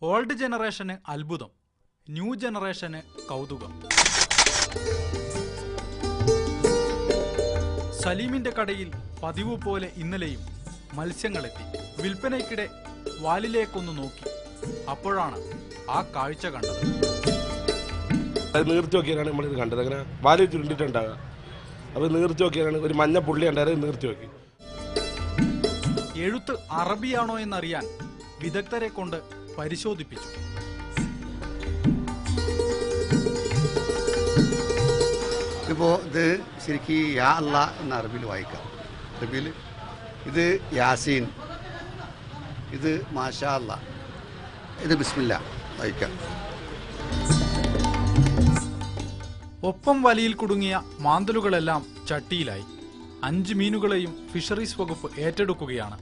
Old ജനറേഷന് അത്ഭുതം, new ജനറേഷന് കൗതുകം. സലീമിന്റെ കടയിൽ പതിവ് പോലെ ഇന്നലെയും മത്സ്യങ്ങളെത്തി. വിൽപ്പനയ്ക്കിടെ വാലിലേക്കൊന്ന് നോക്കി. അപ്പോഴാണ് ആ കാഴ്ച കണ്ടത്. നീർത്തി നോക്കിയാണ് നമ്മളിത് കണ്ടത്. അങ്ങനെ വാലി ചുരുണ്ടിട്ടുണ്ടാകുക. അപ്പോൾ നീർത്തി നോക്കിയാണ് ഒരു മഞ്ഞ പുള്ളി ഉണ്ടായത്. നീർത്തി നോക്കി. എഴുത്ത് അറബിയാണോ എന്നറിയാൻ വിദഗ്ധരെ കൊണ്ട് പരിശോധിപ്പിച്ചു. ഇപ്പോൾ ഇത് ശരിക്കും യാ അല്ലാ എന്ന അറബിയിൽ വായിക്കാം. അറബിയിൽ ഇത് യാസീൻ, ഇത് മാഷാ അല്ലാ, ഇത് ബിസ്മില്ല വായിക്കാം. ഒപ്പം വലയിൽ കുടുങ്ങിയ മാന്തലുകളെല്ലാം ചട്ടിയിലായി. 5 മീനുകളെയും ഫിഷറീസ് വകുപ്പ് ഏറ്റെടുക്കുകയാണ്.